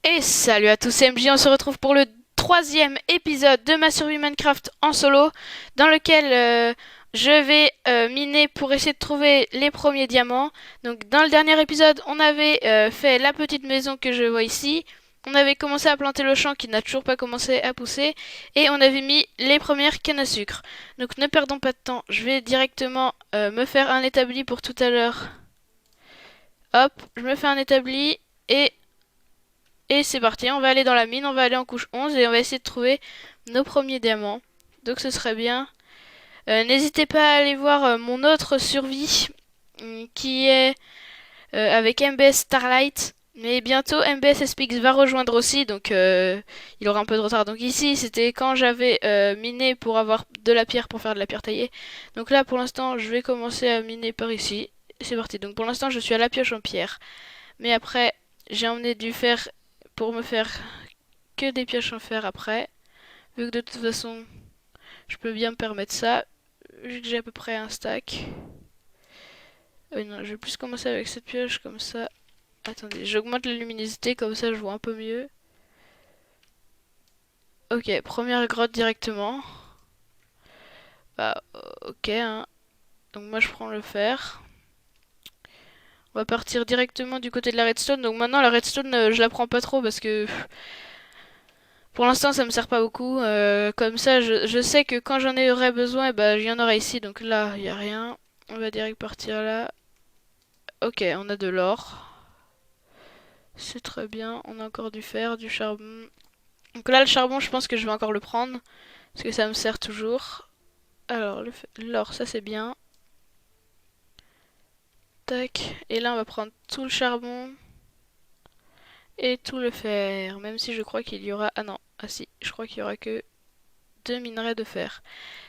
Et salut à tous, c'est MJ, on se retrouve pour le troisième épisode de ma survie Minecraft en solo, dans lequel je vais miner pour essayer de trouver les premiers diamants. Donc dans le dernier épisode, on avait fait la petite maison que je vois ici, on avait commencé à planter le champ qui n'a toujours pas commencé à pousser, et on avait mis les premières cannes à sucre. Donc ne perdons pas de temps, je vais directement me faire un établi pour tout à l'heure. Hop, je me fais un établi, et c'est parti, on va aller dans la mine, on va aller en couche 11 et on va essayer de trouver nos premiers diamants. Donc ce serait bien. N'hésitez pas à aller voir mon autre survie qui est avec MBS Starlight. Mais bientôt MBS SPX va rejoindre aussi, donc il aura un peu de retard. Donc ici c'était quand j'avais miné pour avoir de la pierre pour faire de la pierre taillée. Donc là pour l'instant je vais commencer à miner par ici. C'est parti. Donc pour l'instant je suis à la pioche en pierre. Mais après j'ai emmené du fer pour me faire que des pioches en fer après. Vu que de toute façon, je peux bien me permettre ça. Vu que j'ai à peu près un stack. Non, je vais plus commencer avec cette pioche comme ça. Attendez, j'augmente la luminosité comme ça je vois un peu mieux. Ok, première grotte directement. Bah, ok, hein. Donc moi je prends le fer. On va partir directement du côté de la redstone. Donc maintenant la redstone, je la prends pas trop parce que pour l'instant ça me sert pas beaucoup. Comme ça, je sais que quand j'en aurai besoin, bah, j'y en aurai ici. Donc là, il y a rien. On va direct partir là. Ok, on a de l'or. C'est très bien. On a encore du fer, du charbon. Donc là, le charbon, je pense que je vais encore le prendre. Parce que ça me sert toujours. Alors, l'or, ça c'est bien. Tac. Et là, on va prendre tout le charbon. Et tout le fer. Même si je crois qu'il y aura... Ah non. Ah si. Je crois qu'il y aura que 2 minerais de fer.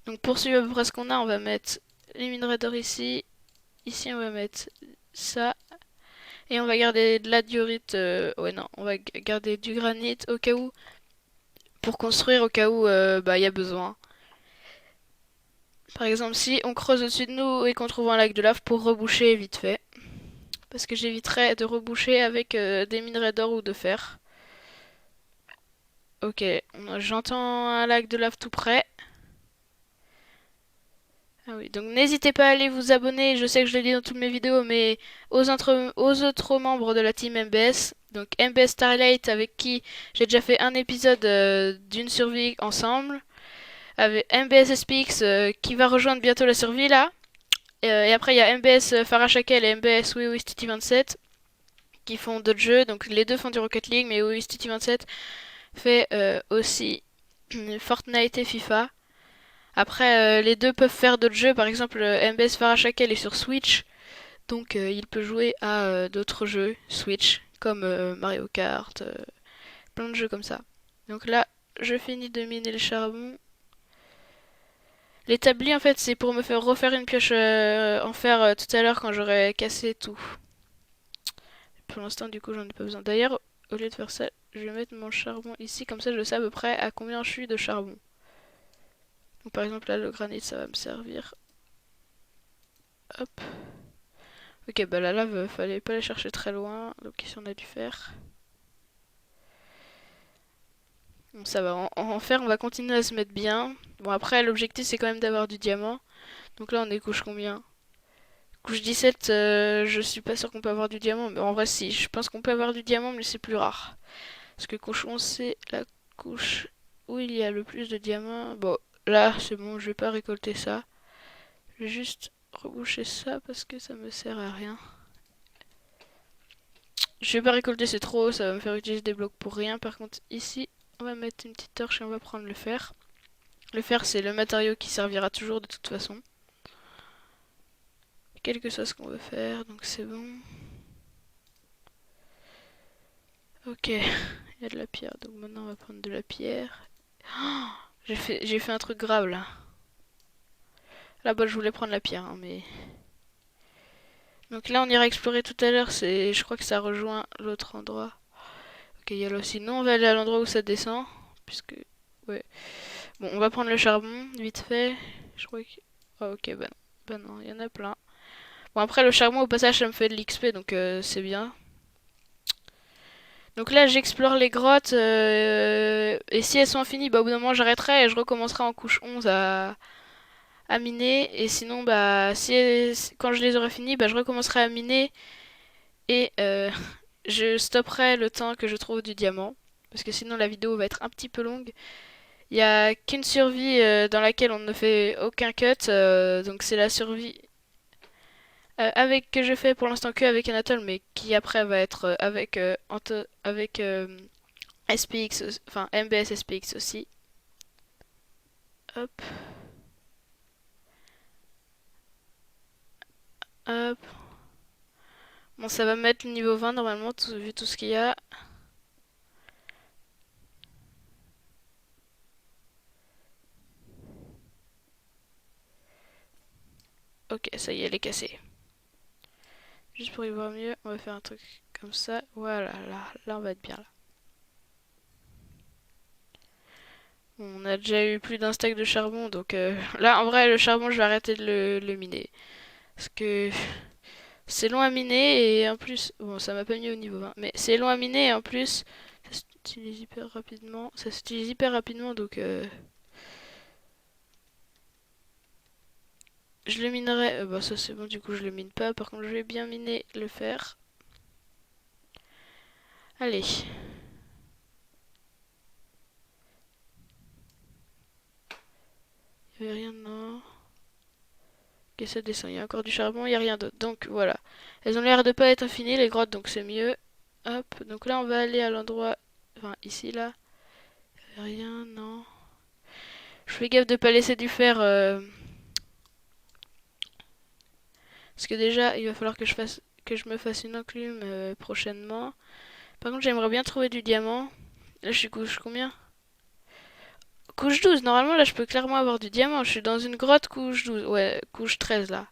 Donc pour suivre à peu près ce qu'on a, on va mettre les minerais d'or ici. Ici, on va mettre ça. Et on va garder de la diorite. Ouais, non. On va garder du granit au cas où. Pour construire au cas où bah, y a besoin. Par exemple, si on creuse au-dessus de nous et qu'on trouve un lac de lave pour reboucher vite fait. Parce que j'éviterais de reboucher avec des minerais d'or ou de fer. Ok, j'entends un lac de lave tout près. Ah oui, donc n'hésitez pas à aller vous abonner, je sais que je l'ai dit dans toutes mes vidéos, mais aux autres membres de la team MBS. Donc MBS Starlight avec qui j'ai déjà fait un épisode d'une survie ensemble. Avec MBS SPX qui va rejoindre bientôt la survie là. Et après il y a MBS Farashakel et MBS WiwiStiti27 qui font d'autres jeux. Donc les deux font du Rocket League, mais WiwiStiti27 fait aussi Fortnite et FIFA. Après, les deux peuvent faire d'autres jeux. Par exemple, MBS Farashakel est sur Switch. Donc il peut jouer à d'autres jeux Switch, comme Mario Kart, plein de jeux comme ça. Donc là, je finis de miner le charbon. L'établi, en fait, c'est pour me faire refaire une pioche en fer tout à l'heure quand j'aurai cassé tout. Pour l'instant, du coup, j'en ai pas besoin. D'ailleurs, au lieu de faire ça, je vais mettre mon charbon ici, comme ça je sais à peu près à combien je suis de charbon. Donc par exemple, là, le granit, ça va me servir. Hop. Ok, bah la lave, fallait pas la chercher très loin. Donc ici, on a du fer. Bon, ça va, en fer, on va continuer à se mettre bien. Bon, après, l'objectif, c'est quand même d'avoir du diamant. Donc là, on est couche combien? Couche 17, je suis pas sûr qu'on peut avoir du diamant. Mais en vrai, si, je pense qu'on peut avoir du diamant, mais c'est plus rare. Parce que couche 11, c'est la couche où il y a le plus de diamants. Bon, là, c'est bon, je vais pas récolter ça. Je vais juste reboucher ça parce que ça me sert à rien. Je vais pas récolter, c'est trop, ça va me faire utiliser des blocs pour rien. Par contre, ici, on va mettre une petite torche et on va prendre le fer. Le fer, c'est le matériau qui servira toujours de toute façon. Quel que soit ce qu'on veut faire, donc c'est bon. Ok, il y a de la pierre, donc maintenant on va prendre de la pierre. Oh, j'ai fait un truc grave là. Là-bas, je voulais prendre la pierre, hein, mais... Donc là, on ira explorer tout à l'heure, je crois que ça rejoint l'autre endroit. Ok, il y a là aussi. Non, on va aller à l'endroit où ça descend, puisque... Ouais. Bon, on va prendre le charbon, vite fait. Je crois que... Oh, ok, bah non, il y en a plein. Bon, après, le charbon, au passage, ça me fait de l'XP, donc c'est bien. Donc là, j'explore les grottes. Et si elles sont infinies, bah, au bout d'un moment, j'arrêterai et je recommencerai en couche 11 à miner. Et sinon, bah, quand je les aurai finies, bah, je recommencerai à miner. Et je stopperai le temps que je trouve du diamant. Parce que sinon, la vidéo va être un petit peu longue. Il n'y a qu'une survie dans laquelle on ne fait aucun cut. Donc c'est la survie avec que je fais pour l'instant que avec Anatole, mais qui après va être avec SPX, enfin MBS SPX aussi. Hop, hop. Bon, ça va mettre le niveau 20 normalement, vu tout ce qu'il y a. Ok, ça y est, elle est cassée. Juste pour y voir mieux, on va faire un truc comme ça. Voilà, là on va être bien là. Bon, on a déjà eu plus d'un stack de charbon, donc là en vrai le charbon je vais arrêter de le miner. Parce que c'est long à miner et en plus, bon ça m'a pas mis au niveau 20, mais c'est long à miner et en plus ça s'utilise hyper rapidement. Ça s'utilise hyper rapidement donc je le minerai. Bah ça c'est bon, du coup je le mine pas. Par contre je vais bien miner le fer. Allez. Il y avait rien, non. Ok, ça descend. Il y a encore du charbon, il n'y a rien d'autre. Donc voilà. Elles ont l'air de pas être infinies les grottes, donc c'est mieux. Hop. Donc là on va aller à l'endroit. Enfin ici là. Il y avait rien, non. Je fais gaffe de pas laisser du fer. Parce que déjà il va falloir que je me fasse une enclume prochainement. Par contre j'aimerais bien trouver du diamant. Là je suis couche combien? Couche 12, normalement là je peux clairement avoir du diamant. Je suis dans une grotte couche 12. Ouais, couche 13 là.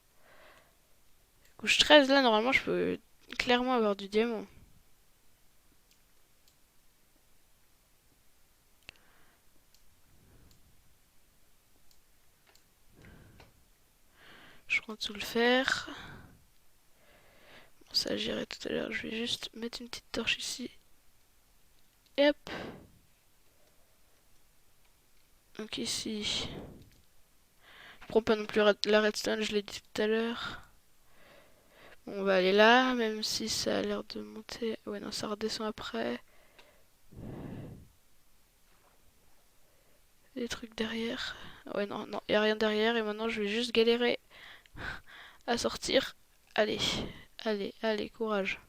Couche 13 là, normalement je peux clairement avoir du diamant. Je prends tout le fer. Bon, ça j'irai tout à l'heure. Je vais juste mettre une petite torche ici. Et hop. Donc ici. Je prends pas non plus la redstone, je l'ai dit tout à l'heure. Bon, on va aller là, même si ça a l'air de monter. Ouais, non, ça redescend après. Des trucs derrière. Ouais, non, non, y a rien derrière. Et maintenant, je vais juste galérer à sortir. Allez, allez, allez, courage.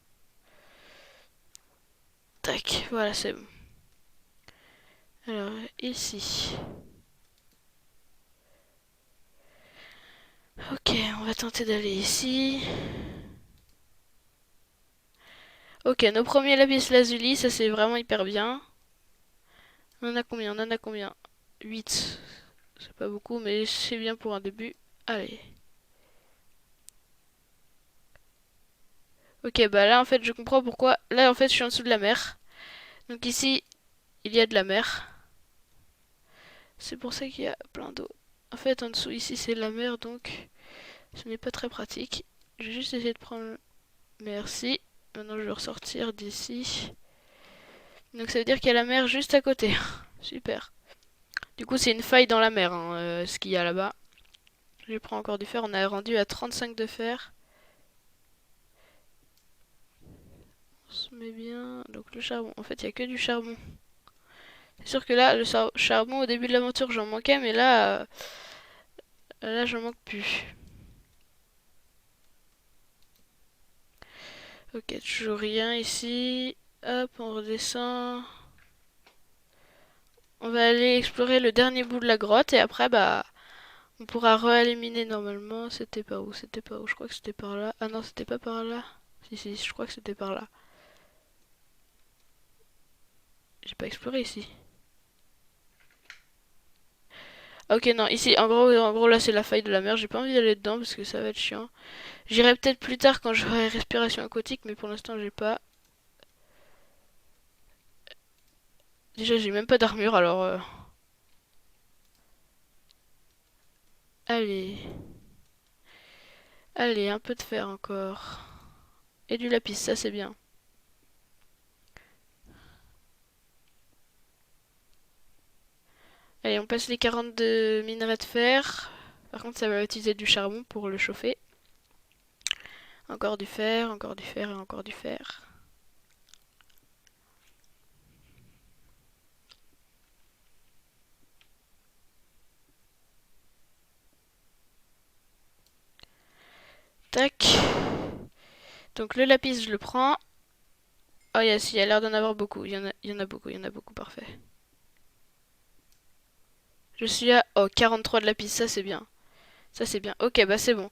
Tac, voilà, c'est bon. Alors, ici. Ok, on va tenter d'aller ici. Ok, nos premiers lapis lazuli, ça c'est vraiment hyper bien. On en a combien? On en a combien? 8. C'est pas beaucoup, mais c'est bien pour un début. Allez. Ok, bah là en fait je comprends pourquoi. Là en fait je suis en dessous de la mer. Donc ici, il y a de la mer. C'est pour ça qu'il y a plein d'eau. En fait en dessous ici c'est la mer, donc ce n'est pas très pratique. Je vais juste essayer de prendre... Merci. Maintenant je vais ressortir d'ici. Donc ça veut dire qu'il y a la mer juste à côté. Super. Du coup c'est une faille dans la mer, hein, ce qu'il y a là-bas. Je prends encore du fer, on a rendu à 35 de fer. On se met bien. Donc le charbon, en fait il n'y a que du charbon. C'est sûr que là, le charbon au début de l'aventure j'en manquais, mais là j'en manque plus. Ok, toujours rien ici. Hop, on redescend. On va aller explorer le dernier bout de la grotte et après bah on pourra re-éliminer normalement. C'était pas où? C'était pas où? Je crois que c'était par là. Ah non, c'était pas par là. Si, si, je crois que c'était par là. J'ai pas exploré ici. Ok, non, ici, en gros là c'est la faille de la mer. J'ai pas envie d'aller dedans parce que ça va être chiant. J'irai peut-être plus tard quand j'aurai respiration aquatique, mais pour l'instant j'ai pas. Déjà j'ai même pas d'armure alors. Allez. Allez, un peu de fer encore. Et du lapis, ça c'est bien. Allez, on passe les 42 minerais de fer. Par contre, ça va utiliser du charbon pour le chauffer. Encore du fer, encore du fer et encore du fer. Tac. Donc le lapis, je le prends. Oh yes, il y a l'air d'en avoir beaucoup. Il y en a beaucoup, il y en a beaucoup, parfait. Je suis à... Oh, 43 de lapis, ça c'est bien. Ça c'est bien. Ok, bah c'est bon.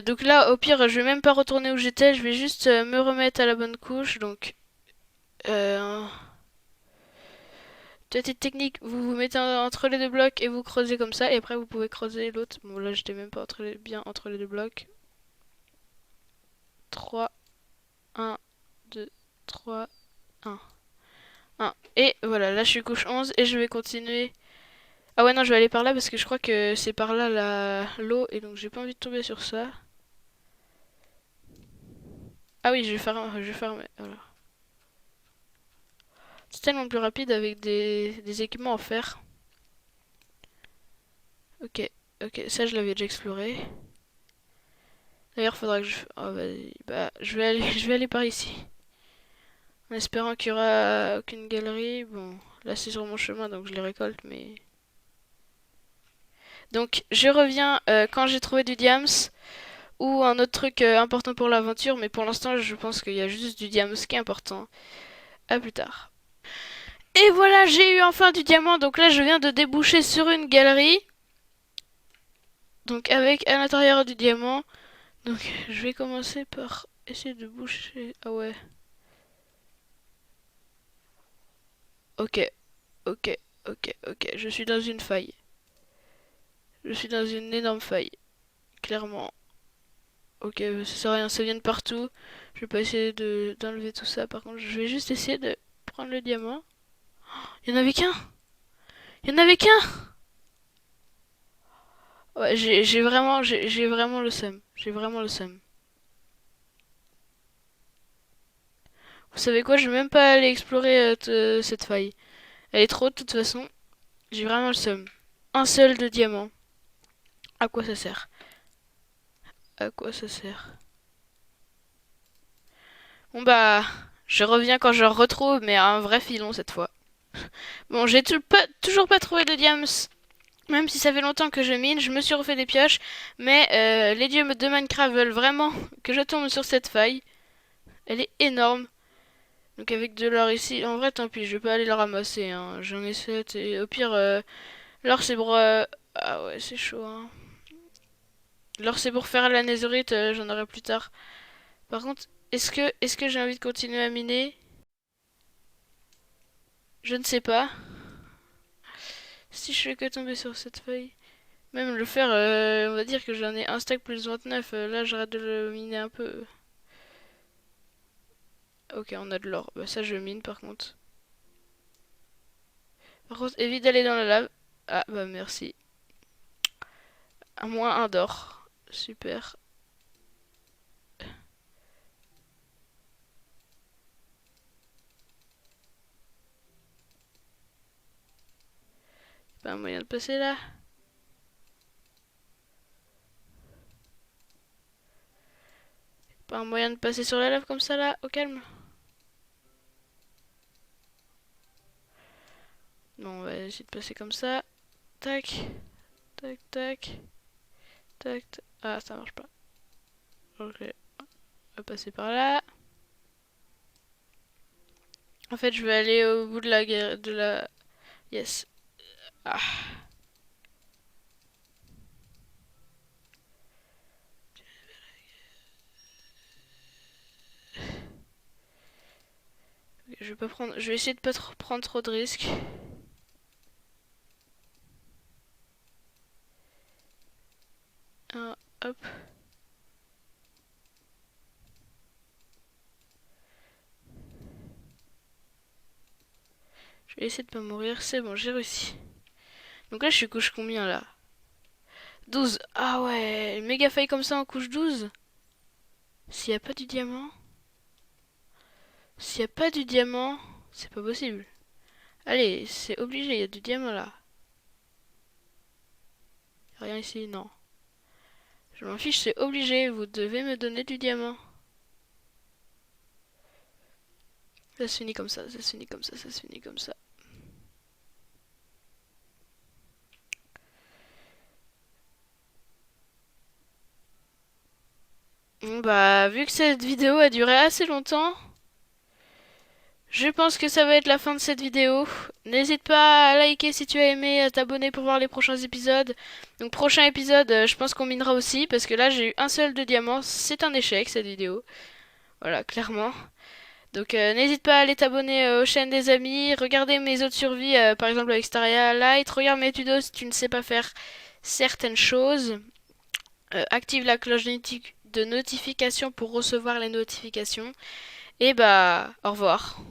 Donc là, au pire, je vais même pas retourner où j'étais. Je vais juste me remettre à la bonne couche. Donc, euh, petite technique, vous vous mettez entre les deux blocs et vous creusez comme ça. Et après, vous pouvez creuser l'autre. Bon, là, j'étais même pas bien entre les deux blocs. 3, 1, 2, 3, 1. 1. Et voilà, là, je suis couche 11 et je vais continuer. Ah ouais, non, je vais aller par là parce que je crois que c'est par là l'eau. Et donc, j'ai pas envie de tomber sur ça. Ah oui, je vais faire, voilà. C'est tellement plus rapide avec des équipements en fer. Ok, ok, ça je l'avais déjà exploré. D'ailleurs, faudra que je... Oh, bah, je vais aller par ici. En espérant qu'il y aura aucune galerie. Bon, là c'est sur mon chemin donc je les récolte, mais... Donc, je reviens quand j'ai trouvé du diams ou un autre truc important pour l'aventure, mais pour l'instant, je pense qu'il y a juste du diams qui est important. À plus tard. Et voilà, j'ai eu enfin du diamant. Donc là, je viens de déboucher sur une galerie. Donc avec à l'intérieur du diamant. Donc je vais commencer par essayer de boucher. Ah ouais. Ok, ok, ok, ok. Je suis dans une faille. Je suis dans une énorme faille. Clairement. Ok, ça sert à rien, ça vient de partout. Je vais pas essayer d'enlever tout ça. Par contre, je vais juste essayer de prendre le diamant. Il y en avait qu'un. Il y en avait qu'un. Ouais, j'ai vraiment le seum. J'ai vraiment le seum. Vous savez quoi, je vais même pas aller explorer cette faille. Elle est trop haute de toute façon. J'ai vraiment le seum. Un seul de diamant. À quoi ça sert? À quoi ça sert? Bon bah, je reviens quand je le retrouve, mais un vrai filon cette fois. Bon, j'ai toujours pas trouvé de diams. Même si ça fait longtemps que je mine, je me suis refait des pioches. Mais les dieux de Minecraft veulent vraiment que je tombe sur cette faille. Elle est énorme. Donc avec de l'or ici, en vrai tant pis, je vais pas aller le ramasser. Hein. J'en ai 7 et au pire, l'or c'est pour... Ah ouais, c'est chaud. Hein. L'or c'est pour faire la netherite, j'en aurai plus tard. Par contre, est-ce que j'ai envie de continuer à miner? Je ne sais pas. Si je fais que tomber sur cette feuille. Même le fer, on va dire que j'en ai un stack plus 29. Là, j'arrête de le miner un peu. Ok, on a de l'or. Bah, ça, je mine par contre. Par contre, évite d'aller dans la lave. Ah, bah merci. À moins un d'or. Super. Pas un moyen de passer là. Pas un moyen de passer sur la lave comme ça là, au calme. Non, on va essayer de passer comme ça. Tac, tac, tac, tac, tac. Ah, ça marche pas. Ok, on va passer par là. En fait, je vais aller au bout de la guerre, de la... Yes. Ah. Ok, je vais pas prendre... Je vais essayer de pas prendre trop de risques. Hop. Je vais essayer de pas mourir. C'est bon, j'ai réussi. Donc là, je suis couche combien là? 12. Ah ouais, une méga faille comme ça en couche 12. S'il y a pas du diamant... S'il y a pas du diamant, c'est pas possible. Allez, c'est obligé, il y a du diamant là. Rien ici, non. Je m'en fiche, c'est obligé. Vous devez me donner du diamant. Ça se finit comme ça, ça se finit comme ça, ça se finit comme ça. Bon bah, vu que cette vidéo a duré assez longtemps, je pense que ça va être la fin de cette vidéo. N'hésite pas à liker si tu as aimé, à t'abonner pour voir les prochains épisodes. Donc prochain épisode, je pense qu'on minera aussi, parce que là j'ai eu un seul de diamant, c'est un échec cette vidéo. Voilà, clairement. Donc n'hésite pas à aller t'abonner aux chaînes des amis, regarder mes autres survies, par exemple avec Staria Light, regarde mes tutos si tu ne sais pas faire certaines choses. Active la cloche de notification pour recevoir les notifications. Et bah, au revoir.